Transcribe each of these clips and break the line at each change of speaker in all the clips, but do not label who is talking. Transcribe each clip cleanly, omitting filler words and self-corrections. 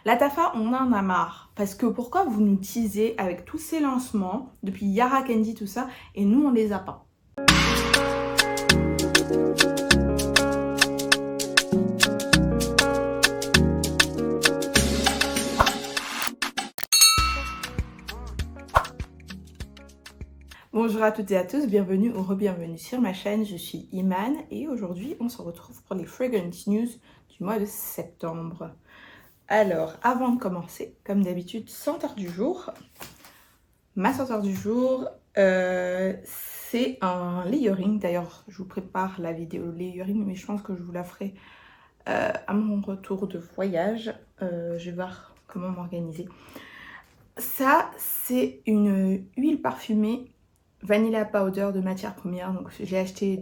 Lattafa, on en a marre. Parce que pourquoi vous nous teasez avec tous ces lancements, depuis Yara Candy, tout ça, et nous, on les a pas? Bonjour à toutes et à tous, bienvenue ou re-bienvenue sur ma chaîne, je suis Iman et aujourd'hui on se retrouve pour les Fragrance News du mois de septembre. Alors, avant de commencer, comme d'habitude, senteur du jour. Ma senteur du jour, c'est un layering. D'ailleurs, je vous prépare la vidéo layering, mais je pense que je vous la ferai à mon retour de voyage. Je vais voir comment m'organiser. Ça, c'est une huile parfumée Vanilla Powder de matière première. Donc, je l'ai acheté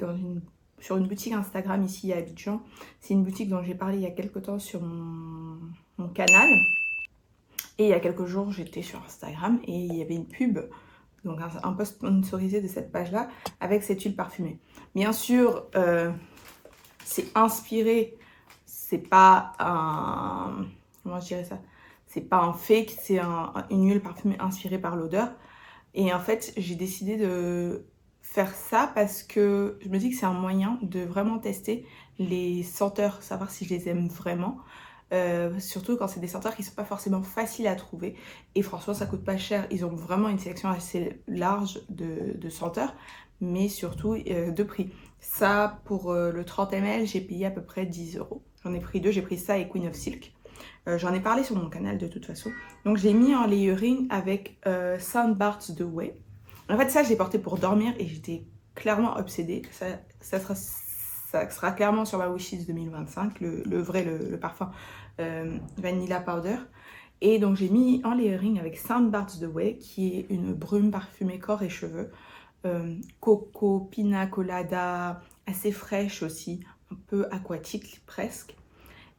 sur une boutique Instagram ici à Abidjan. C'est une boutique dont j'ai parlé il y a quelques temps sur mon canal. Et il y a quelques jours, j'étais sur Instagram et il y avait une pub, donc un post sponsorisé de cette page-là, avec cette huile parfumée. Bien sûr, c'est inspiré, c'est pas un... Comment je dirais ça? C'est pas un fake, c'est une huile parfumée inspirée par l'odeur. Et en fait, j'ai décidé de faire ça parce que je me dis que c'est un moyen de vraiment tester les senteurs, savoir si je les aime vraiment. Surtout quand c'est des senteurs qui sont pas forcément faciles à trouver. Et franchement, ça coûte pas cher. Ils ont vraiment une sélection assez large de senteurs, mais surtout de prix. Ça, pour le 30 ml, j'ai payé à peu près 10 €. J'en ai pris deux, j'ai pris ça et Queen of Silk. J'en ai parlé sur mon canal de toute façon. Donc, j'ai mis en layering avec Soundbars de Way. En fait, ça, je l'ai porté pour dormir et j'étais clairement obsédée. Ça sera clairement sur ma wishlist 2025, le parfum Vanilla Powder. Et donc, j'ai mis en layering avec Soundbars de Way, qui est une brume parfumée corps et cheveux. Coco, pina colada, assez fraîche aussi, un peu aquatique presque.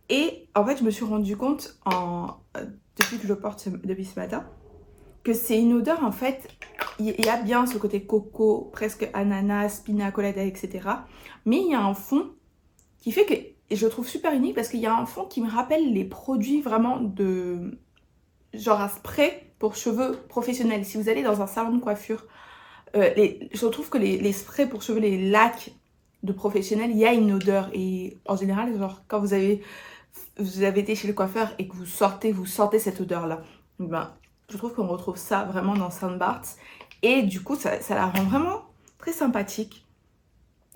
Et en fait, je me suis rendu compte, depuis que je le porte depuis ce matin, que c'est une odeur, en fait, il y a bien ce côté coco, presque ananas, pina colada, etc. Mais il y a un fond qui fait que, et je le trouve super unique, parce qu'il y a un fond qui me rappelle les produits vraiment de genre un spray pour cheveux professionnels. Si vous allez dans un salon de coiffure, je trouve que les sprays pour cheveux, les lacs de professionnels, il y a une odeur. Et en général, genre quand vous avez été chez le coiffeur et que vous sentez cette odeur-là. Ben, je trouve qu'on retrouve ça vraiment dans Soundbars. Et du coup, ça la rend vraiment très sympathique.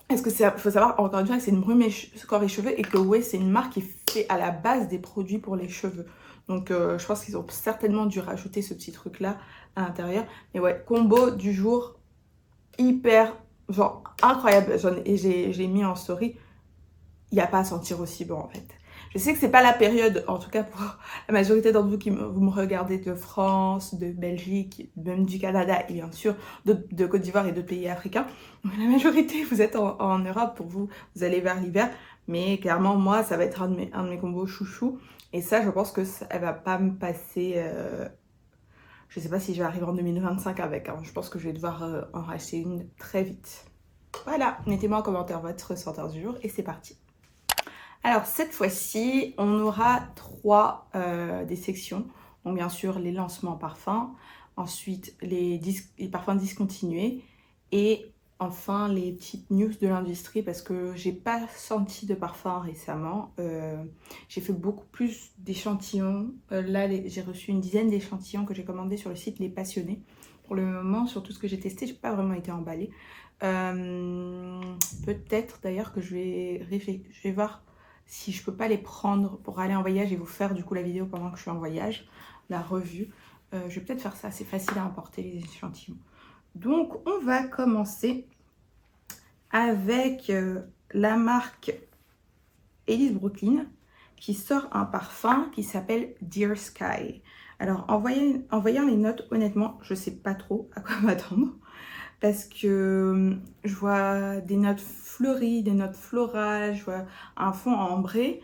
Parce que faut savoir, encore une fois, que c'est une brume corps et cheveux et que ouais, c'est une marque qui fait à la base des produits pour les cheveux. Donc, je pense qu'ils ont certainement dû rajouter ce petit truc-là à l'intérieur. Mais ouais, combo du jour, hyper, genre, incroyable. J'ai mis en story. Il n'y a pas à sentir aussi bon, en fait. Je sais que c'est pas la période, en tout cas pour la majorité d'entre vous qui vous me regardez de France, de Belgique, même du Canada et bien sûr de Côte d'Ivoire et d'autres pays africains. Donc la majorité, vous êtes en Europe, pour vous, vous allez vers l'hiver. Mais clairement, moi, ça va être un de mes combos chouchou. Et ça, je pense que ça, elle va pas me passer... je sais pas si je vais arriver en 2025 avec. Hein. Je pense que je vais devoir en racheter une très vite. Voilà, mettez-moi en commentaire votre senteur du jour et c'est parti. Alors cette fois-ci, on aura des sections. Donc bien sûr les lancements parfums, ensuite les parfums discontinués et enfin les petites news de l'industrie parce que j'ai pas senti de parfum récemment. J'ai fait beaucoup plus d'échantillons. Là j'ai reçu une dizaine d'échantillons que j'ai commandés sur le site Les Passionnés. Pour le moment, sur tout ce que j'ai testé, j'ai pas vraiment été emballée. Peut-être d'ailleurs que je vais voir si je peux pas les prendre pour aller en voyage et vous faire du coup la vidéo pendant que je suis en voyage, la revue. Je vais peut-être faire ça, c'est facile à emporter les échantillons. Donc on va commencer avec la marque Elise Brooklyn qui sort un parfum qui s'appelle Dear Sky. Alors en voyant les notes, honnêtement, je sais pas trop à quoi m'attendre. Parce que je vois des notes fleuries, des notes florales, je vois un fond ambré.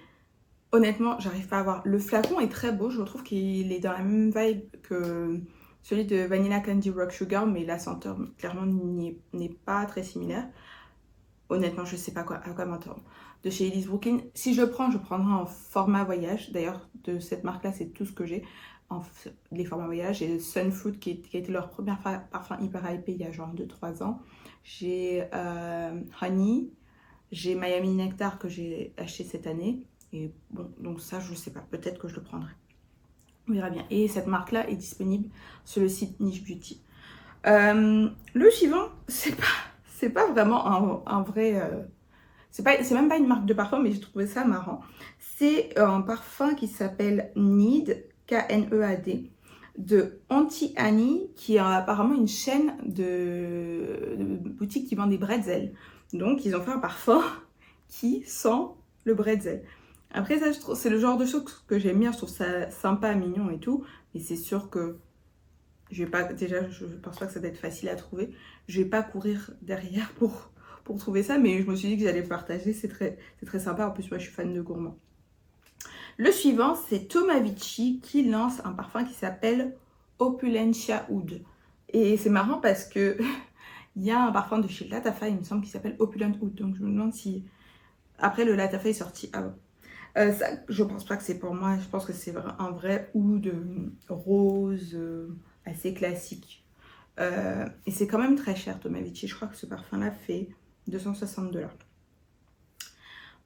Honnêtement, j'arrive pas à voir. Le flacon est très beau, je trouve qu'il est dans la même vibe que celui de Vanilla Candy Rock Sugar, mais la senteur clairement n'est pas très similaire. honnêtement, je sais pas à quoi m'attendre. De chez Elise Brooklyn, si je le prends, je prendrai en format voyage. D'ailleurs, de cette marque-là, c'est tout ce que j'ai. Les formats voyage. J'ai Sunfruit qui a été leur premier parfum hyper hypé il y a genre 2-3 ans. J'ai Honey. J'ai Miami Nectar que j'ai acheté cette année. Et bon, donc ça, je sais pas. Peut-être que je le prendrai. On verra bien. Et cette marque-là est disponible sur le site Niche Beauty. Le suivant, c'est pas vraiment un vrai... c'est même pas une marque de parfum, mais j'ai trouvé ça marrant. C'est un parfum qui s'appelle Need, K-N-E-A-D, de Auntie Annie, qui est apparemment une chaîne de boutiques qui vend des bretzels. Donc, ils ont fait un parfum qui sent le bretzel. Après, ça, c'est le genre de choses que j'aime bien. Je trouve ça sympa, mignon et tout. Mais c'est sûr que je vais pas, déjà, je pense pas que ça doit être facile à trouver. Je vais pas courir derrière pour trouver ça, mais je me suis dit que j'allais le partager. C'est très sympa. En plus, moi, je suis fan de gourmand. Le suivant, c'est Tomavici qui lance un parfum qui s'appelle Opulentia Oud. Et c'est marrant parce que il y a un parfum de chez Latafa, il me semble, qui s'appelle Opulent Oud. Donc, je me demande si... Après, le Latafa est sorti avant. Ça, je pense pas que c'est pour moi. Je pense que c'est un vrai oud rose, assez classique. Et c'est quand même très cher, Tomavici. Je crois que ce parfum-là fait 260 $.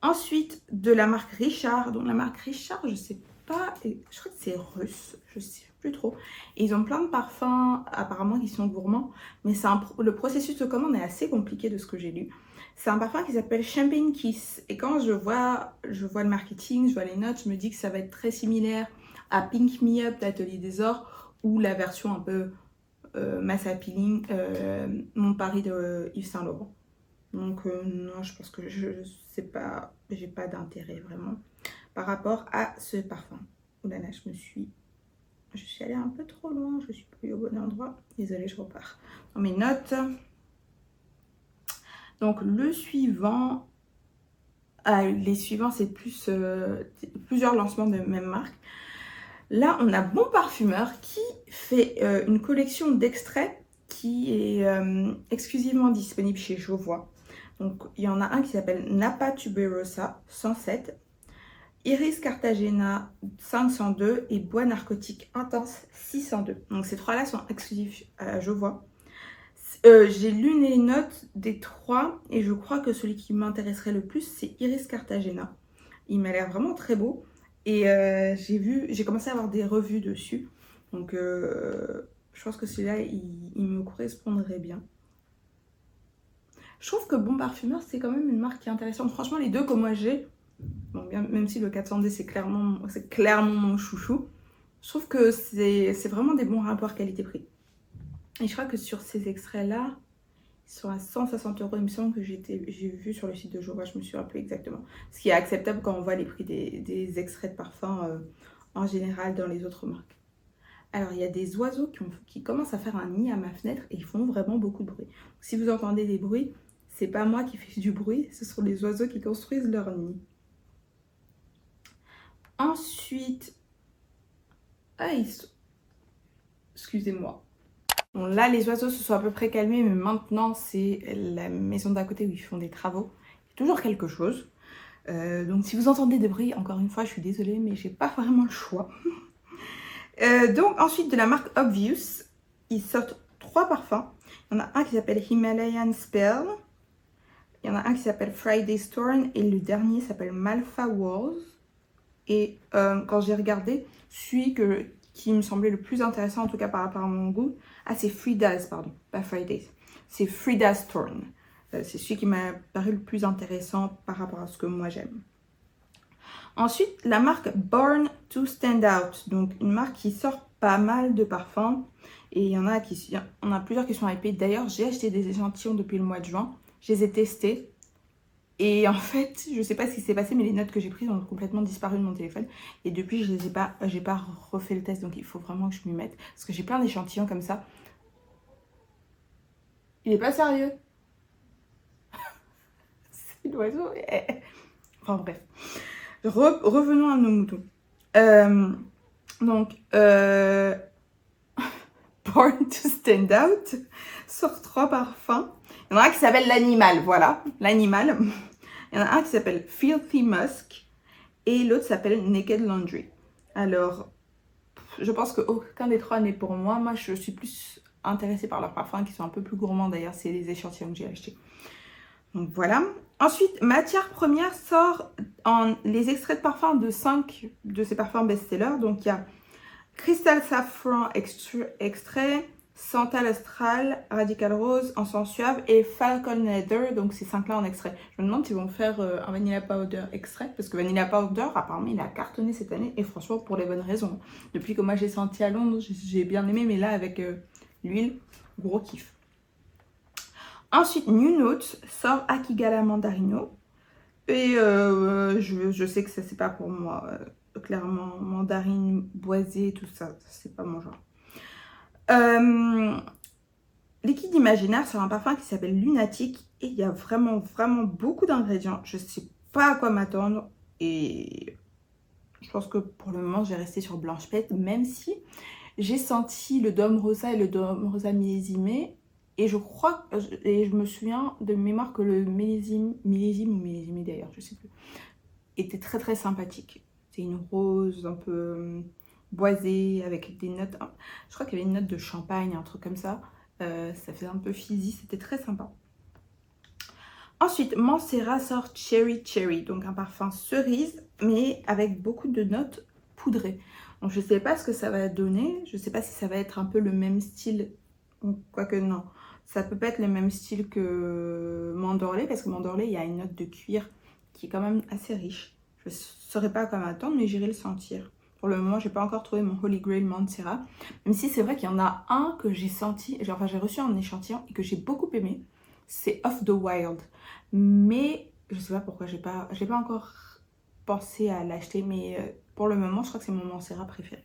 Ensuite, de la marque Richard. Donc la marque Richard, je sais pas, je crois que c'est russe, je sais plus trop. Et ils ont plein de parfums, apparemment, qui sont gourmands. Mais le processus de commande est assez compliqué de ce que j'ai lu. C'est un parfum qui s'appelle Champagne Kiss. Et quand je vois le marketing, je vois les notes, je me dis que ça va être très similaire à Pink Me Up d'Atelier des Ors ou la version un peu mass appealing, Mon Paris de Yves Saint Laurent. Donc non, je pense que je sais pas, j'ai pas d'intérêt vraiment par rapport à ce parfum. Oh là là, je suis allée un peu trop loin, je suis plus au bon endroit. Désolée, je repars dans mes notes. Donc le suivant, les suivants c'est plus plusieurs lancements de même marque. Là on a Bon Parfumeur qui fait une collection d'extraits qui est exclusivement disponible chez Jovois. Donc il y en a un qui s'appelle Napa Tuberosa 107, Iris Cartagena 502 et Bois Narcotique Intense 602. Donc ces trois-là sont exclusifs à Jovois. J'ai lu les notes des trois et je crois que celui qui m'intéresserait le plus c'est Iris Cartagena. Il m'a l'air vraiment très beau et j'ai commencé à avoir des revues dessus. Donc je pense que celui-là il me correspondrait bien. Je trouve que Bon Parfumeur c'est quand même une marque qui est intéressante. Franchement les deux que moi j'ai, bon, même si le 400D c'est clairement mon chouchou, je trouve que c'est vraiment des bons rapports qualité-prix. Et je crois que sur ces extraits-là, ils sont à 160 €, il me semble que j'ai vu sur le site de Jovois, je me suis rappelé exactement. Ce qui est acceptable quand on voit les prix des extraits de parfum en général dans les autres marques. Alors, il y a des oiseaux qui commencent à faire un nid à ma fenêtre et ils font vraiment beaucoup de bruit. Donc, si vous entendez des bruits, c'est pas moi qui fais du bruit, ce sont les oiseaux qui construisent leur nid. Ensuite, excusez-moi. Bon, là, les oiseaux se sont à peu près calmés, mais maintenant, c'est la maison d'à côté où ils font des travaux. Il y a toujours quelque chose. Donc, si vous entendez des bruits, encore une fois, je suis désolée, mais j'ai pas vraiment le choix. Donc, ensuite, de la marque Obvious, ils sortent 3 parfums. Il y en a un qui s'appelle Himalayan Spell. Il y en a un qui s'appelle Friday Storm. Et le dernier s'appelle Malfa Wars. Et quand j'ai regardé, celui qui me semblait le plus intéressant, en tout cas par rapport à mon goût, c'est Frida's, pardon, pas Fridays. C'est Frida's Thorn. C'est celui qui m'a paru le plus intéressant par rapport à ce que moi j'aime. Ensuite, la marque Born to Stand Out. Donc, une marque qui sort pas mal de parfums. Et il y en a plusieurs qui sont hypés. D'ailleurs, j'ai acheté des échantillons depuis le mois de juin. Je les ai testés. Et en fait, je sais pas ce qui s'est passé, mais les notes que j'ai prises ont complètement disparu de mon téléphone. Et depuis, j'ai pas refait le test, donc il faut vraiment que je m'y mette. Parce que j'ai plein d'échantillons comme ça. Il est pas sérieux. C'est l'oiseau. Enfin bref. Revenons à nos moutons. Donc, Born to Stand Out sort 3 parfums. Il y en a un qui s'appelle l'animal, voilà, l'animal. Il y en a un qui s'appelle Filthy Musk et l'autre s'appelle Naked Laundry. Alors, je pense qu'aucun des trois n'est pour moi. Moi, je suis plus intéressée par leurs parfums qui sont un peu plus gourmands. D'ailleurs, c'est les échantillons que j'ai achetés. Donc voilà. Ensuite, Matière Première sort les extraits de parfums de 5 de ses parfums best-sellers. Donc il y a Crystal Saffron extrait, Santal Astral, Radical Rose, Encens Suave et Falcon Leather. Donc ces 5 là en extrait. Je me demande s'ils vont faire un Vanilla Powder extrait. Parce que Vanilla Powder, apparemment, il a cartonné cette année. Et franchement, pour les bonnes raisons. Depuis que moi j'ai senti à Londres, j'ai bien aimé. Mais là, avec l'huile, gros kiff. Ensuite, New Note sort Akigala Mandarino. Et je sais que ça, c'est pas pour moi. Clairement, mandarine, boisée, tout ça, c'est pas mon genre. Liquide Imaginaire sort un parfum qui s'appelle Lunatique. Et il y a vraiment, vraiment beaucoup d'ingrédients. Je sais pas à quoi m'attendre. Et je pense que pour le moment, je vais rester sur Blanche Pète. Même si j'ai senti le Dôme Rosa et le Dôme Rosa millésimé. Et je crois, et je me souviens de mémoire que le millésime ou millésimé d'ailleurs, je sais plus, était très très sympathique. C'est une rose un peu boisée avec des notes, je crois qu'il y avait une note de champagne, un truc comme ça. Ça faisait un peu fizzy, c'était très sympa. Ensuite, Mancera sort Cherry Cherry, donc un parfum cerise, mais avec beaucoup de notes poudrées. Donc je ne sais pas ce que ça va donner, je ne sais pas si ça va être un peu le même style, quoique non. Ça peut pas être le même style que Mandorlé, parce que Mandorlé, il y a une note de cuir qui est quand même assez riche. Je ne saurais pas à quoi m'attendre, mais j'irai le sentir. Pour le moment, je n'ai pas encore trouvé mon Holy Grail Mancera. Même si c'est vrai qu'il y en a un que j'ai senti, enfin j'ai reçu un échantillon et que j'ai beaucoup aimé. C'est Off the Wild. Mais je ne sais pas pourquoi, j'ai pas encore pensé à l'acheter. Mais pour le moment, je crois que c'est mon Mancera préféré.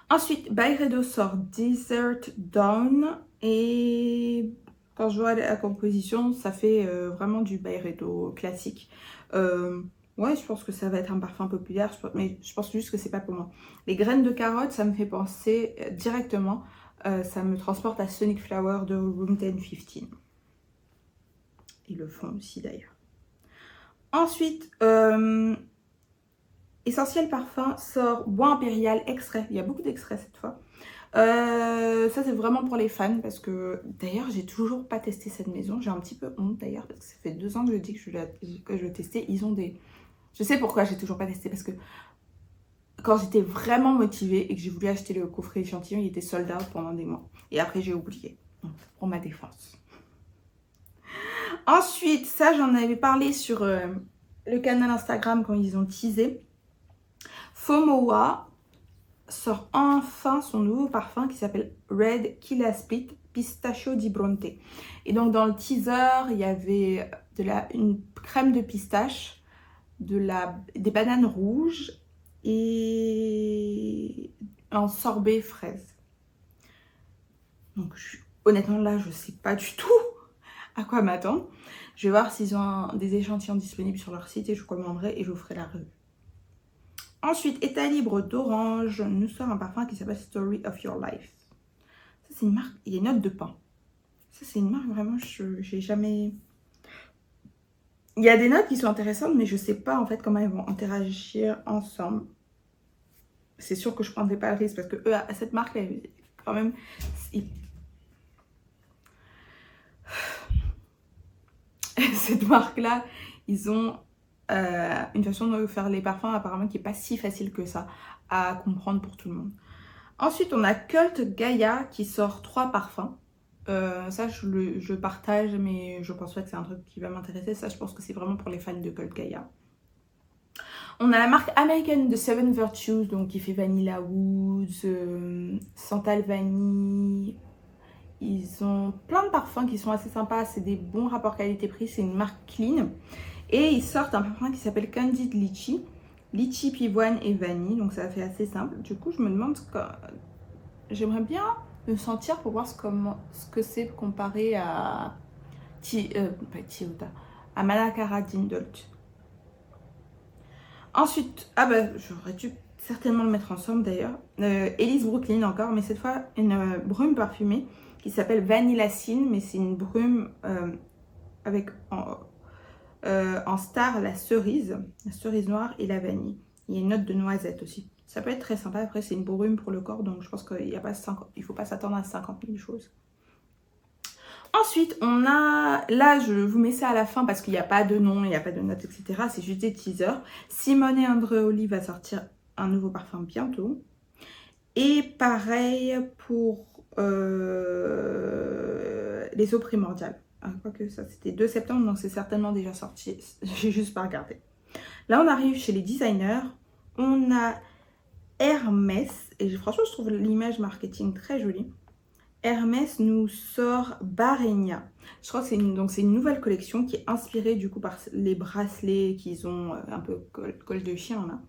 Ensuite, Byredo sort Desert Dawn. Et quand je vois la composition, ça fait vraiment du Byredo classique. Ouais, je pense que ça va être un parfum populaire, mais je pense juste que c'est pas pour moi. Les graines de carotte, ça me fait penser directement, ça me transporte à Sonic Flower de Room 1015. Ils le font aussi d'ailleurs. Ensuite, Essentiel Parfum sort Bois Impérial extrait. Il y a beaucoup d'extraits cette fois. Ça c'est vraiment pour les fans parce que d'ailleurs j'ai toujours pas testé cette maison. J'ai un petit peu honte d'ailleurs parce que ça fait 2 ans que je dis que je vais tester. Ils ont des... Je sais pourquoi j'ai toujours pas testé parce que quand j'étais vraiment motivée et que j'ai voulu acheter le coffret échantillon, il était sold out pendant des mois. Et après j'ai oublié. Donc pour ma défense. Ensuite, ça j'en avais parlé sur le canal Instagram quand ils ont teasé. Fomoa sort enfin son nouveau parfum qui s'appelle Red Killa Split Pistachio di Bronte. Et donc dans le teaser, il y avait une crème de pistache, des bananes rouges et un sorbet fraise. Donc honnêtement là, je sais pas du tout à quoi m'attendre. Je vais voir s'ils ont des échantillons disponibles sur leur site et je commanderai et je vous ferai la revue. Ensuite, État libre d'Orange nous sort un parfum qui s'appelle Story of Your Life. Ça, c'est une marque, il y a une note de pain. Ça, c'est une marque vraiment, j'ai jamais... Il y a des notes qui sont intéressantes, mais je sais pas en fait comment elles vont interagir ensemble. C'est sûr que je prendrai pas le risque parce que eux, à cette marque-là, quand même... Cette marque-là, ils ont... une façon de faire les parfums apparemment qui n'est pas si facile que ça à comprendre pour tout le monde. Ensuite, on a Cult Gaia qui sort 3 parfums. Ça, je partage, mais je pense pas que c'est un truc qui va m'intéresser. Ça, je pense que c'est vraiment pour les fans de Cult Gaia. On a la marque American de Seven Virtues, donc qui fait Vanilla Woods, Santal Vanille. Ils ont plein de parfums qui sont assez sympas. C'est des bons rapports qualité-prix. C'est une marque clean. Et ils sortent un parfum qui s'appelle Candid Litchi. Litchi, pivoine et vanille. Donc ça fait assez simple. Du coup, je me demande j'aimerais bien le sentir pour voir ce que c'est comparé à à Malacara d'Indult. Ensuite, j'aurais dû certainement le mettre ensemble d'ailleurs. Elise Brooklyn encore, mais cette fois une brume parfumée qui s'appelle Vanilla Sin, mais c'est une brume avec en star la cerise noire et la vanille. Il y a une note de noisette aussi. Ça peut être très sympa. Après, c'est une brume pour le corps, donc je pense qu'il ne faut pas s'attendre à 50 000 choses. Ensuite, on a, là je vous mets ça à la fin parce qu'il n'y a pas de nom, il n'y a pas de notes, etc. C'est juste des teasers. Simone et Andréoli va sortir un nouveau parfum bientôt. Et pareil pour les eaux primordiales. Je crois que ça c'était 2 septembre, donc c'est certainement déjà sorti. J'ai juste pas regardé. Là, on arrive chez les designers. On a Hermès. Et franchement, je trouve l'image marketing très jolie. Hermès nous sort Barenia. Je crois que c'est une nouvelle collection qui est inspirée du coup par les bracelets qu'ils ont un peu col de chien là.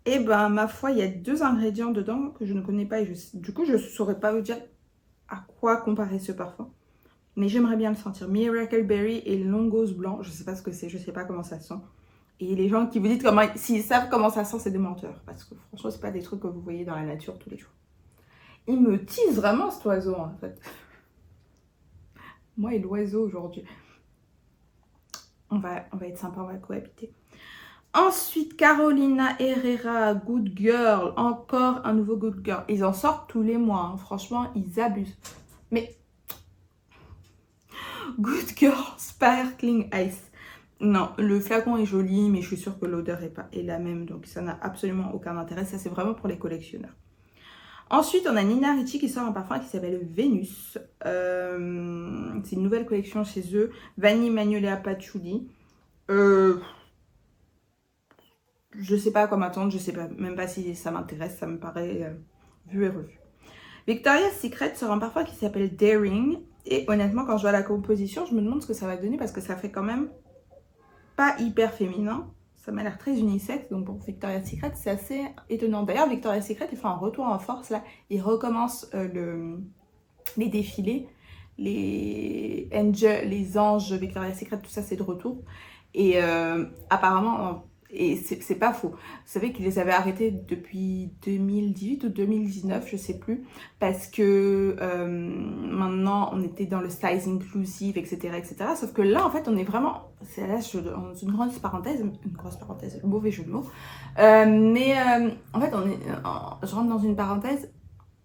Et ben ma foi, il y a 2 ingrédients dedans que je ne connais pas et du coup je ne saurais pas vous dire à quoi comparer ce parfum. Mais j'aimerais bien le sentir. Miracle Berry et Longos Blanc. Je ne sais pas ce que c'est, je ne sais pas comment ça sent. Et les gens qui vous disent s'ils savent comment ça sent, c'est des menteurs. Parce que franchement, c'est pas des trucs que vous voyez dans la nature tous les jours. Il me tease vraiment cet oiseau en fait. Moi et l'oiseau aujourd'hui. On va être sympa, on va cohabiter. Ensuite, Carolina Herrera, Good Girl. Encore un nouveau Good Girl. Ils en sortent tous les mois. Hein. Franchement, ils abusent. Mais Good Girl Sparkling Ice. Non, le flacon est joli, mais je suis sûre que l'odeur est la même. Donc ça n'a absolument aucun intérêt. Ça, c'est vraiment pour les collectionneurs. Ensuite, on a Nina Ricci qui sort un parfum qui s'appelle Vénus. C'est une nouvelle collection chez eux. Vanille Magnolia Patchouli. Je sais pas à quoi m'attendre. Je sais pas, même pas si ça m'intéresse. Ça me paraît vu et revu. Victoria's Secret sort un parfum qui s'appelle Daring. Et honnêtement, quand je vois la composition, je me demande ce que ça va donner parce que ça fait quand même pas hyper féminin. Ça m'a l'air très unisexe, donc pour Victoria's Secret, c'est assez étonnant. D'ailleurs, Victoria's Secret, il fait un retour en force, là. Il recommence les défilés, les anges Victoria's Secret, tout ça, c'est de retour. Et apparemment, et c'est pas faux. Vous savez qu'ils les avaient arrêtés depuis 2018 ou 2019, je sais plus, parce que maintenant on était dans le size inclusive, etc., etc. Sauf que là, en fait, on est vraiment, c'est là une grosse parenthèse, mauvais jeu de mots. En fait, je rentre dans une parenthèse.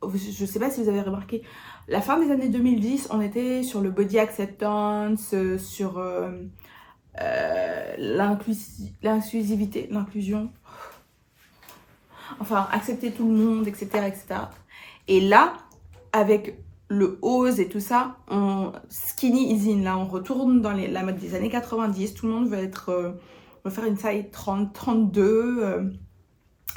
Je sais pas si vous avez remarqué, la fin des années 2010, on était sur le body acceptance, sur l'inclusivité, l'inclusion, enfin accepter tout le monde, etc., etc. Et là, avec le ose et tout ça, skinny is in, là on retourne dans la mode des années 90, tout le monde veut faire une taille 30, 32,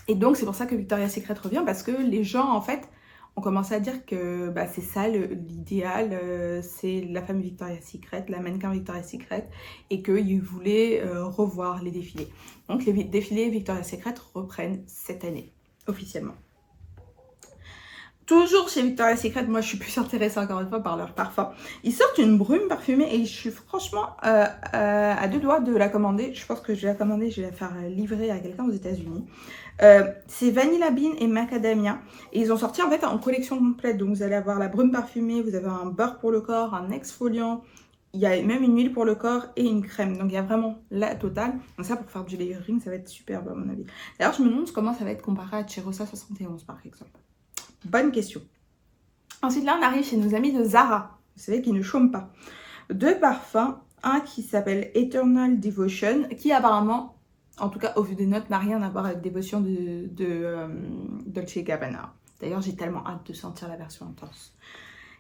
et donc c'est pour ça que Victoria's Secret revient, parce que les gens en fait on commençait à dire que bah, c'est ça l'idéal, c'est la femme Victoria's Secret, la mannequin Victoria's Secret, et qu'ils voulaient revoir les défilés. Donc les défilés Victoria's Secret reprennent cette année, officiellement. Toujours chez Victoria's Secret, moi je suis plus intéressée encore une fois par leur parfum. Ils sortent une brume parfumée et je suis franchement à 2 doigts de la commander. Je pense que je vais la commander, je vais la faire livrer à quelqu'un aux États-Unis. C'est Vanilla Bean et Macadamia. Et ils ont sorti en fait en collection complète. Donc vous allez avoir la brume parfumée, vous avez un beurre pour le corps, un exfoliant. Il y a même une huile pour le corps et une crème. Donc il y a vraiment la totale. Donc ça pour faire du layering, ça va être superbe à mon avis. D'ailleurs je me demande comment ça va être comparé à Cherosa 71 par exemple. Bonne question. Ensuite, là, on arrive chez nos amis de Zara. Vous savez qu'ils ne chôment pas. 2 parfums. Un qui s'appelle Eternal Devotion, qui apparemment, en tout cas au vu des notes, n'a rien à voir avec Dévotion de Dolce & Gabbana. D'ailleurs, j'ai tellement hâte de sentir la version intense.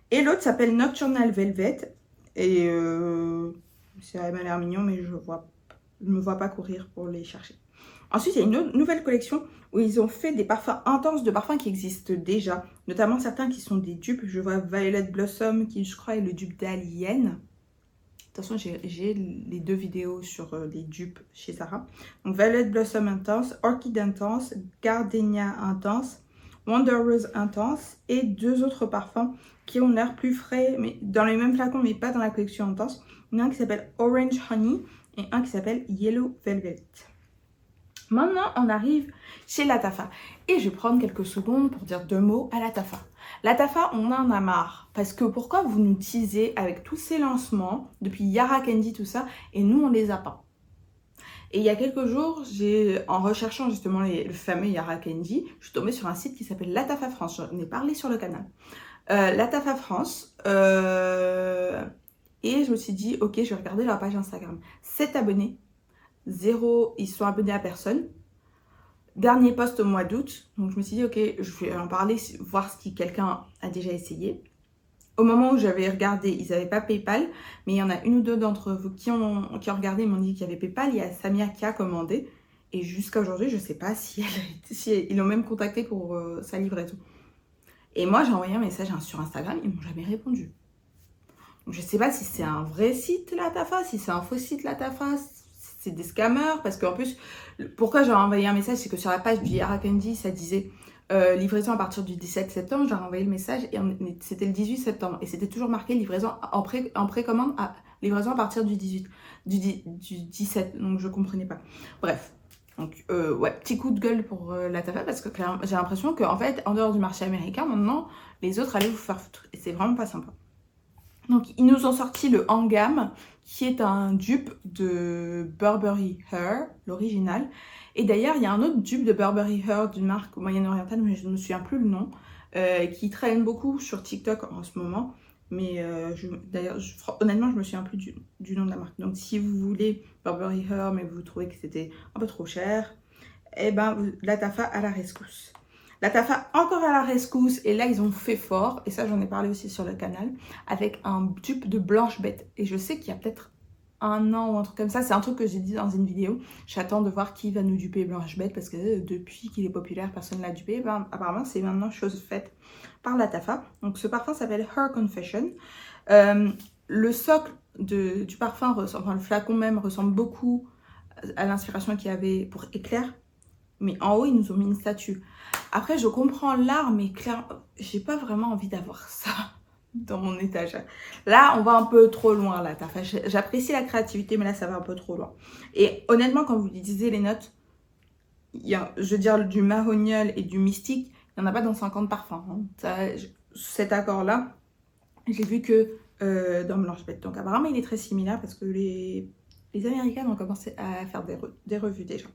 Et l'autre s'appelle Nocturnal Velvet. Et ça m'a l'air mignon, mais je ne me vois pas courir pour les chercher. Ensuite, il y a une nouvelle collection où ils ont fait des parfums intenses, de parfums qui existent déjà. Notamment certains qui sont des dupes. Je vois Violet Blossom qui, je crois, est le dupe d'Alien. De toute façon, j'ai les 2 vidéos sur les dupes chez Zara. Donc, Violet Blossom Intense, Orchid Intense, Gardenia Intense, Wonder Rose Intense. Et 2 autres parfums qui ont l'air plus frais, mais dans les mêmes flacons, mais pas dans la collection Intense. Il y en a un qui s'appelle Orange Honey et un qui s'appelle Yellow Velvet. Maintenant, on arrive chez Latafa. Et je vais prendre quelques secondes pour dire 2 mots à Latafa. Latafa, on en a marre. Parce que pourquoi vous nous teasez avec tous ces lancements, depuis Yara Candy, tout ça, et nous, on les a pas. Et il y a quelques jours, en recherchant justement le fameux Yara Candy, je suis tombée sur un site qui s'appelle Latafa France. J'en ai parlé sur le canal. Latafa France. Et je me suis dit, ok, je vais regarder leur page Instagram. 7 abonnés. 0, ils sont abonnés à personne. Dernier post au mois d'août. Donc je me suis dit, ok, je vais en parler, voir si quelqu'un a déjà essayé. Au moment où j'avais regardé, ils n'avaient pas PayPal, mais il y en a une ou deux d'entre vous qui ont regardé, ils m'ont dit qu'il y avait PayPal. Il y a Samia qui a commandé. Et jusqu'à aujourd'hui, je ne sais pas si ils l'ont même contacté pour sa livraison. Et moi, j'ai envoyé un message sur Instagram, ils ne m'ont jamais répondu. Donc, je ne sais pas si c'est un vrai site Latafa, si c'est un faux site Latafa, c'est des scammers. Parce qu'en plus, pourquoi j'ai envoyé un message, c'est que sur la page du Yara Candy, ça disait livraison à partir du 17 septembre. J'ai envoyé le message et c'était le 18 septembre. Et c'était toujours marqué livraison en précommande, livraison à partir du 17. Donc je ne comprenais pas. Bref. Donc, ouais, petit coup de gueule pour Latafa parce que j'ai l'impression qu'en fait, en dehors du marché américain, maintenant, les autres allaient vous faire foutre. Et c'est vraiment pas sympa. Donc, ils nous ont sorti le Hangam, qui est un dupe de Burberry Her, l'original. Et d'ailleurs, il y a un autre dupe de Burberry Her d'une marque moyen-orientale, mais je ne me souviens plus le nom, qui traîne beaucoup sur TikTok en ce moment. Mais d'ailleurs, honnêtement, je me souviens plus du nom de la marque. Donc, si vous voulez Burberry Her, mais vous trouvez que c'était un peu trop cher, eh ben, Latafa à la rescousse. Latafa encore à la rescousse. Et là, ils ont fait fort. Et ça, j'en ai parlé aussi sur le canal. Avec un dupe de Blanche Bête. Et je sais qu'il y a peut-être un an ou un truc comme ça. C'est un truc que j'ai dit dans une vidéo. J'attends de voir qui va nous duper Blanche Bête. Parce que depuis qu'il est populaire, personne ne l'a dupé. Ben, apparemment, c'est maintenant chose faite par Latafa. Donc, ce parfum s'appelle Her Confession. Le socle du parfum, enfin le flacon même, ressemble beaucoup à l'inspiration qu'il y avait pour Éclair. Mais en haut, ils nous ont mis une statue. Après, je comprends l'art, mais clairement, j'ai pas vraiment envie d'avoir ça dans mon étagère. Là, on va un peu trop loin, là. J'apprécie la créativité, mais là, ça va un peu trop loin. Et honnêtement, quand vous lisez les notes, il y a, je veux dire, du Mahognol et du Mystique, il n'y en a pas dans 50 parfums. Hein. Cet accord-là, j'ai vu que dans Blanche Bête. Donc, apparemment, il est très similaire parce que les Américains ont commencé à faire des revues déjà.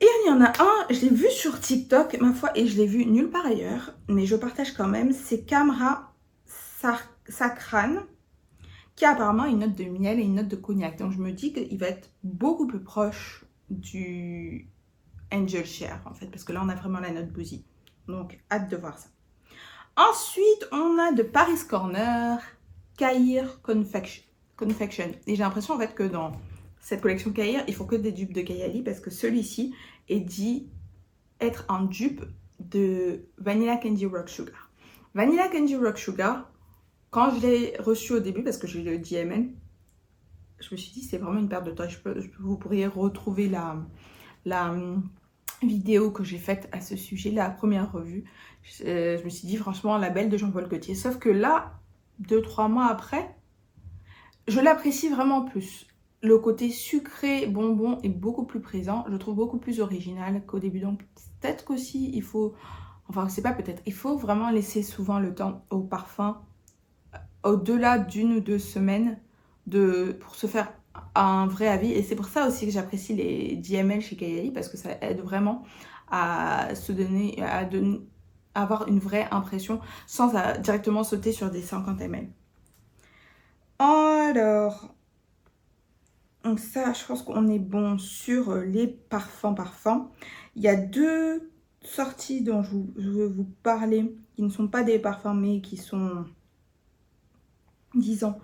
Et il y en a un, je l'ai vu sur TikTok, ma foi, et je l'ai vu nulle part ailleurs, mais je partage quand même, c'est Camra Sakran, qui a apparemment une note de miel et une note de cognac. Donc je me dis qu'il va être beaucoup plus proche du Angel Share, en fait, parce que là, on a vraiment la note boozy. Donc, hâte de voir ça. Ensuite, on a de Paris Corner, Caïr Confection. Et j'ai l'impression, en fait, que dans cette collection Caïr, il faut que des dupes de Kayali, parce que celui-ci est dit être un dupe de Vanilla Candy Rock Sugar. Vanilla Candy Rock Sugar, quand je l'ai reçu au début, parce que j'ai le DMN, je me suis dit c'est vraiment une perte de temps. Vous pourriez retrouver la vidéo que j'ai faite à ce sujet, la première revue. Je me suis dit franchement la belle de Jean-Paul Gaultier. Sauf que là, 2-3 mois après, je l'apprécie vraiment plus. Le côté sucré, bonbon est beaucoup plus présent. Je le trouve beaucoup plus original qu'au début. Donc peut-être qu'aussi il faut, enfin c'est pas peut-être, il faut vraiment laisser souvent le temps au parfum, au-delà d'1 ou 2 semaines, pour se faire un vrai avis. Et c'est pour ça aussi que j'apprécie les DML chez Kayali, parce que ça aide vraiment à se donner, à avoir une vraie impression sans directement sauter sur des 50 ml. Alors, donc ça, je pense qu'on est bon sur les parfums. Il y a 2 sorties dont je veux vous parler, qui ne sont pas des parfums, mais qui sont, disons,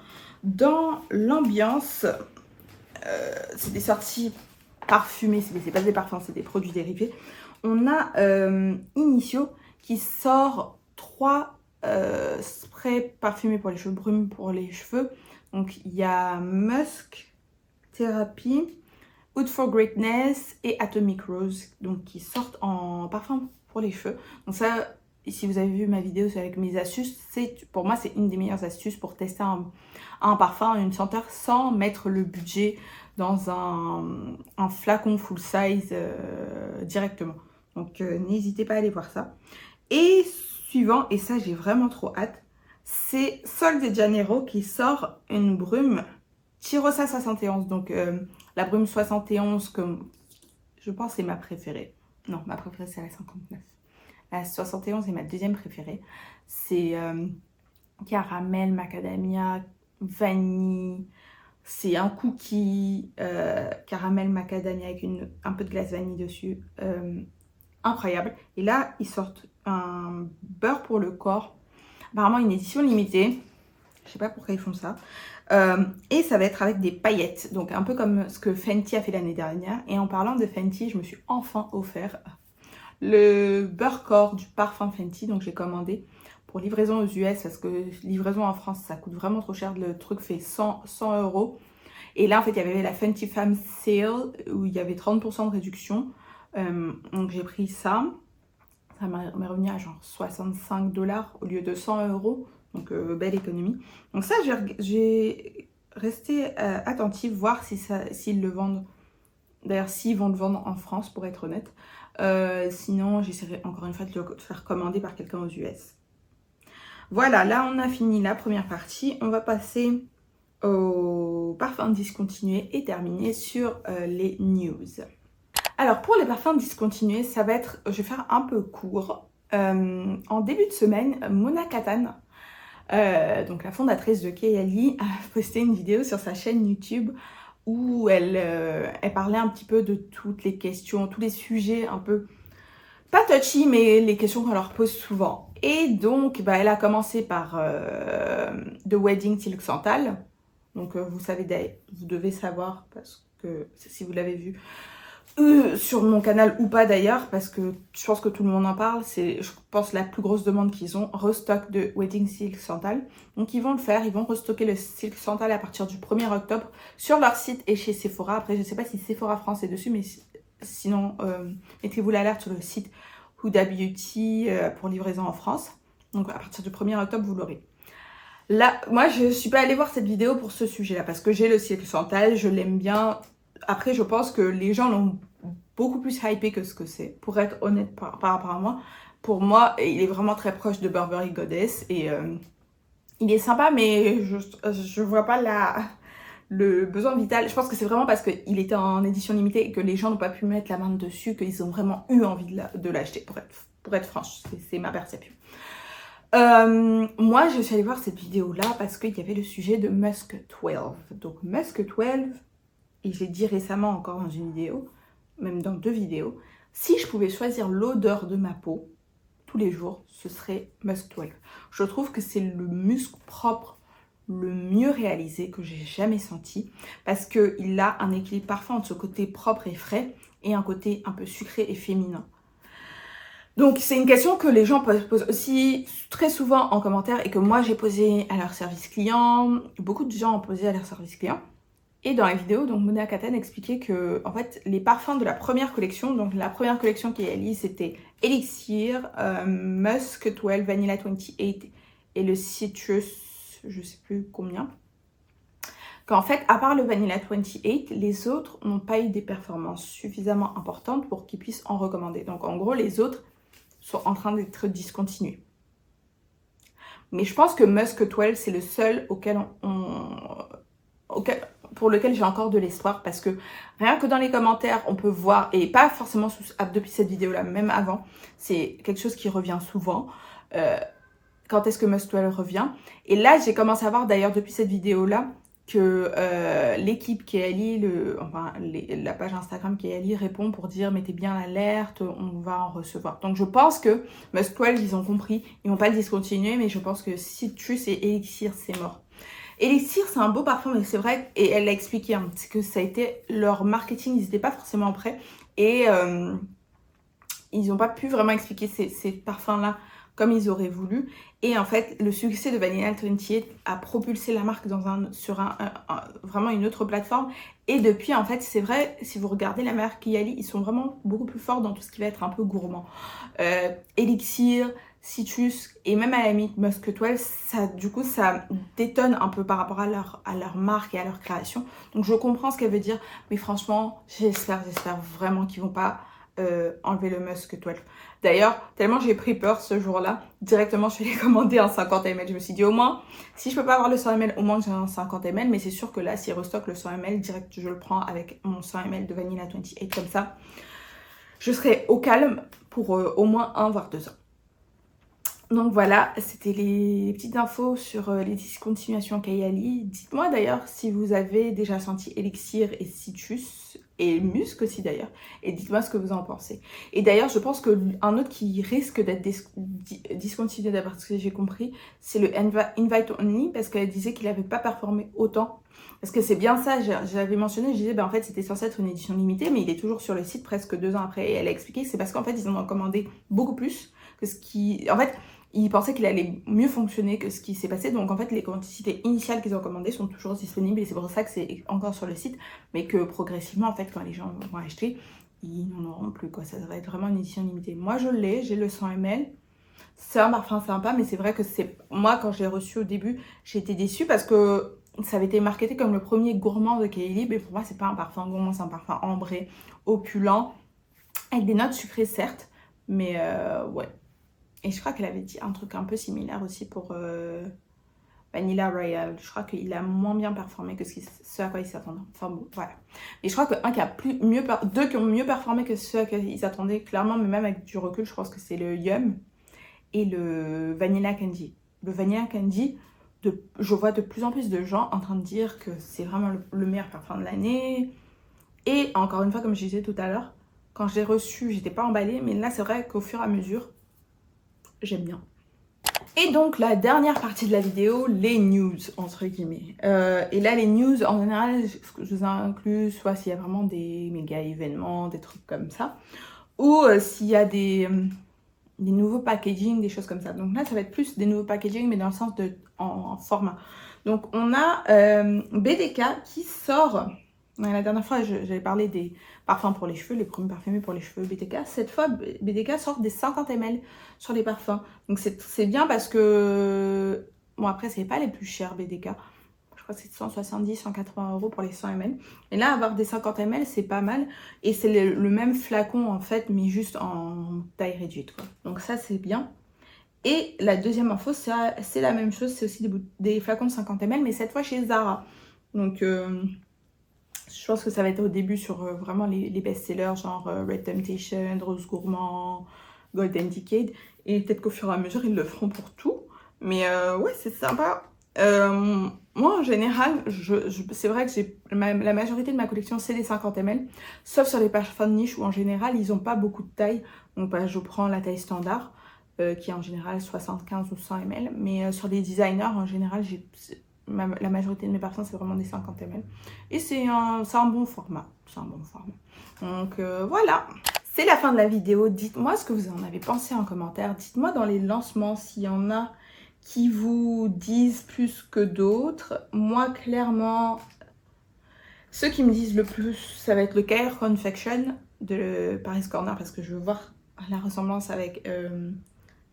dans l'ambiance. C'est des sorties parfumées, c'est pas des parfums, c'est des produits dérivés. On a Initio qui sort 3 sprays parfumés pour les cheveux, brume pour les cheveux. Donc il y a Musk Therapy, Wood for Greatness et Atomic Rose, donc qui sortent en parfum pour les cheveux. Donc ça, si vous avez vu ma vidéo avec mes astuces, pour moi c'est une des meilleures astuces pour tester un parfum, une senteur sans mettre le budget dans un flacon full size directement. Donc n'hésitez pas à aller voir ça. Et suivant, et ça j'ai vraiment trop hâte, c'est Sol de Janeiro qui sort une brume Tyrosa 71. Donc la brume 71, comme je pense c'est ma préférée. Non, ma préférée c'est la 59. La 71 est ma deuxième préférée. C'est caramel, macadamia, vanille. C'est un cookie caramel macadamia avec un peu de glace vanille dessus. Incroyable. Et là, ils sortent un beurre pour le corps. Apparemment, une édition limitée. Je sais pas pourquoi ils font ça. Et ça va être avec des paillettes. Donc, un peu comme ce que Fenty a fait l'année dernière. Et en parlant de Fenty, je me suis enfin offert le beurre corps du parfum Fenty. Donc, j'ai commandé pour livraison aux US. Parce que livraison en France, ça coûte vraiment trop cher. Le truc fait 100 €. Et là, en fait, il y avait la Fenty Femme Sale où il y avait 30% de réduction. Donc j'ai pris ça. Ça m'est revenu à genre 65 $ au lieu de 100 €. Donc belle économie. Donc ça, j'ai resté attentive, voir s'ils le vendent. D'ailleurs, s'ils vont le vendre en France, pour être honnête. Sinon, j'essaierai encore une fois de le faire commander par quelqu'un aux US. Voilà, là on a fini la première partie. On va passer au parfum discontinué et terminer sur les news. Alors pour les parfums discontinués, ça va être, je vais faire un peu court. En début de semaine, Mona Kattan, donc la fondatrice de Kayali, a posté une vidéo sur sa chaîne YouTube où elle parlait un petit peu de toutes les questions, tous les sujets un peu, pas touchy, mais les questions qu'on leur pose souvent. Et donc, elle a commencé par The Wedding Silk Santal. Donc vous savez, vous devez savoir, parce que si vous l'avez vu, sur mon canal ou pas d'ailleurs, parce que je pense que tout le monde en parle, c'est je pense la plus grosse demande qu'ils ont, restock de Wedding Silk Santal. Donc ils vont le faire, ils vont restocker le Silk Santal à partir du 1er octobre sur leur site et chez Sephora. Après je ne sais pas si Sephora France est dessus, mais sinon mettez-vous l'alerte sur le site Huda Beauty pour livraison en France. Donc à partir du 1er octobre vous l'aurez. Là, moi je suis pas allée voir cette vidéo pour ce sujet là, parce que j'ai le Silk Santal, je l'aime bien. Après je pense que les gens l'ont beaucoup plus hypé que ce que c'est, pour être honnête par rapport à moi. Pour moi, il est vraiment très proche de Burberry Goddess et il est sympa, mais je vois pas le besoin vital. Je pense que c'est vraiment parce qu'il était en édition limitée et que les gens n'ont pas pu mettre la main dessus qu'ils ont vraiment eu envie de l'acheter, pour être franche, c'est ma perception. Moi, je suis allée voir cette vidéo-là parce qu'il y avait le sujet de Musk 12. Donc Musk 12, et je l'ai dit récemment encore dans une vidéo, même dans 2 vidéos, si je pouvais choisir l'odeur de ma peau tous les jours, ce serait Musk 12. Je trouve que c'est le musc propre le mieux réalisé que j'ai jamais senti, parce qu'il a un équilibre parfait entre ce côté propre et frais et un côté un peu sucré et féminin. Donc c'est une question que les gens posent aussi très souvent en commentaire et que moi j'ai posé à leur service client, beaucoup de gens ont posé à leur service client. Et dans la vidéo, donc Mona Kattan expliquait que en fait les parfums de la première collection, donc la première collection qui est liée, c'était Elixir, Musk 12, Vanilla 28 et le Citrus, je sais plus combien. Qu'en fait, à part le Vanilla 28, les autres n'ont pas eu des performances suffisamment importantes pour qu'ils puissent en recommander. Donc en gros, les autres sont en train d'être discontinués. Mais je pense que Musk 12, c'est le seul pour lequel j'ai encore de l'espoir, parce que rien que dans les commentaires, on peut voir, et pas forcément depuis cette vidéo-là, même avant, c'est quelque chose qui revient souvent. Quand est-ce que Musk 12 revient? Et là, j'ai commencé à voir d'ailleurs depuis cette vidéo-là que l'équipe Kayali, la page Instagram Kayali répond pour dire mettez bien l'alerte, on va en recevoir. Donc je pense que Musk 12, ils ont compris, ils vont pas le discontinuer, mais je pense que Citrus et Elixir, c'est mort. Elixir, c'est un beau parfum, mais c'est vrai, et elle l'a expliqué, hein, c'est que ça a été leur marketing, ils n'étaient pas forcément prêts, et ils n'ont pas pu vraiment expliquer ces parfums-là comme ils auraient voulu. Et en fait, le succès de Vanilla 28 a propulsé la marque sur vraiment une autre plateforme. Et depuis, en fait, c'est vrai, si vous regardez la marque Kayali, ils sont vraiment beaucoup plus forts dans tout ce qui va être un peu gourmand. Elixir, citrus et même à la limite Musk 12, du coup ça détonne un peu par rapport à leur marque et à leur création. Donc je comprends ce qu'elle veut dire, mais franchement j'espère vraiment qu'ils vont pas enlever le Musk 12. D'ailleurs, tellement j'ai pris peur ce jour-là, directement je suis allée commander un 50 ml. Je me suis dit au moins, si je peux pas avoir le 100 ml, au moins j'ai un 50 ml. Mais c'est sûr que là, s'ils restockent le 100 ml, direct je le prends avec mon 100 ml de Vanilla 28. Comme ça, je serai au calme pour au moins 1 voire 2 ans. Donc voilà, c'était les petites infos sur les discontinuations Kayali. Dites-moi d'ailleurs si vous avez déjà senti Elixir et Citrus et Musc aussi d'ailleurs. Et dites-moi ce que vous en pensez. Et d'ailleurs, je pense qu'un autre qui risque d'être discontinué d'après ce que j'ai compris, c'est le Invite Only, parce qu'elle disait qu'il n'avait pas performé autant. Parce que c'est bien ça, j'avais mentionné, je disais, ben en fait c'était censé être une édition limitée, mais il est toujours sur le site presque 2 ans après. Et elle a expliqué que c'est parce qu'en fait ils en ont commandé beaucoup plus que ce qui... En fait, ils pensaient qu'il allait mieux fonctionner que ce qui s'est passé. Donc en fait, les quantités initiales qu'ils ont commandées sont toujours disponibles et c'est pour ça que c'est encore sur le site. Mais que progressivement, en fait, quand les gens vont acheter, ils n'en auront plus, quoi. Ça va être vraiment une édition limitée. Moi, je l'ai, j'ai le 100 ml. C'est un parfum sympa, mais c'est vrai que c'est... Moi, quand je l'ai reçu au début, j'ai été déçue parce que ça avait été marketé comme le premier gourmand de Kylie. Mais pour moi, c'est pas un parfum gourmand, c'est un parfum ambré, opulent, avec des notes sucrées, certes. Mais ouais. Et je crois qu'elle avait dit un truc un peu similaire aussi pour Vanilla Royale. Je crois qu'il a moins bien performé que ce à quoi ils s'attendaient. Enfin bon, voilà. Et je crois que deux qui ont mieux performé que ceux à quoi ils s'attendaient, clairement, mais même avec du recul, je pense que c'est le Yum et le Vanilla Candy. Le Vanilla Candy, je vois de plus en plus de gens en train de dire que c'est vraiment le meilleur parfum de l'année. Et encore une fois, comme je disais tout à l'heure, quand je l'ai reçu, j'étais pas emballée, mais là, c'est vrai qu'au fur et à mesure, j'aime bien. Et donc la dernière partie de la vidéo, les news entre guillemets. Et là les news en général, je vous inclus soit s'il y a vraiment des méga événements, des trucs comme ça, ou s'il y a des nouveaux packaging, des choses comme ça. Donc là ça va être plus des nouveaux packaging mais dans le sens de en format. Donc on a BDK qui sort. La dernière fois, j'avais parlé des parfums pour les cheveux, les produits parfumés pour les cheveux BDK. Cette fois, BDK sort des 50 ml sur les parfums. Donc c'est bien parce que... Bon, après, c'est pas les plus chers BDK. Je crois que c'est 170, 180 € pour les 100 ml. Et là, avoir des 50 ml, c'est pas mal. Et c'est le même flacon, en fait, mais juste en taille réduite, quoi. Donc ça, c'est bien. Et la deuxième info, c'est la même chose. C'est aussi des flacons de 50 ml, mais cette fois chez Zara. Donc... je pense que ça va être au début sur vraiment les best-sellers, genre Red Temptation, Rose Gourmand, Golden Decade. Et peut-être qu'au fur et à mesure, ils le feront pour tout. Mais ouais, c'est sympa. Moi, en général, c'est vrai que la majorité de ma collection, c'est les 50 ml. Sauf sur les parfums de niche où en général, ils n'ont pas beaucoup de taille. Donc bah, je prends la taille standard, qui est en général 75 ou 100 ml. Mais sur les designers, en général, la majorité de mes parfums, c'est vraiment des 50 ml. Et c'est un bon format. C'est un bon format. Donc voilà. C'est la fin de la vidéo. Dites-moi ce que vous en avez pensé en commentaire. Dites-moi dans les lancements s'il y en a qui vous disent plus que d'autres. Moi, clairement, ceux qui me disent le plus, ça va être le Care Confection de Paris Corner parce que je veux voir la ressemblance avec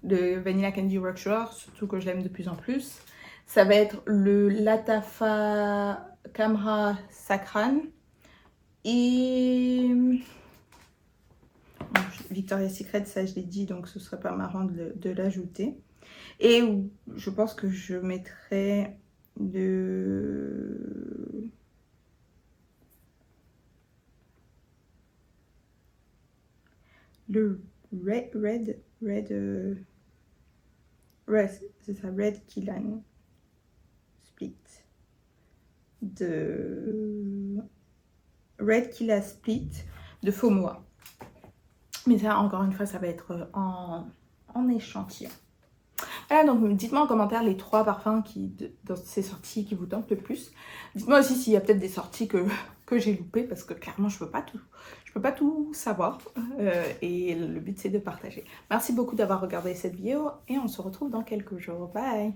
le Vanilla Candy Rockshore, surtout que je l'aime de plus en plus. Ça va être le Latafa Camera Sacran et Victoria's Secret, ça je l'ai dit, donc ce serait pas marrant de l'ajouter. Et je pense que je mettrai le Red, c'est ça, Red Killan Split de Red Killa Split de Fomoa. Mais ça, encore une fois, ça va être en échantillon. Voilà, donc dites-moi en commentaire les 3 parfums dans ces sorties qui vous tentent le plus. Dites-moi aussi s'il y a peut-être des sorties que j'ai loupées, parce que clairement, je peux pas tout savoir. Et le but, c'est de partager. Merci beaucoup d'avoir regardé cette vidéo et on se retrouve dans quelques jours. Bye!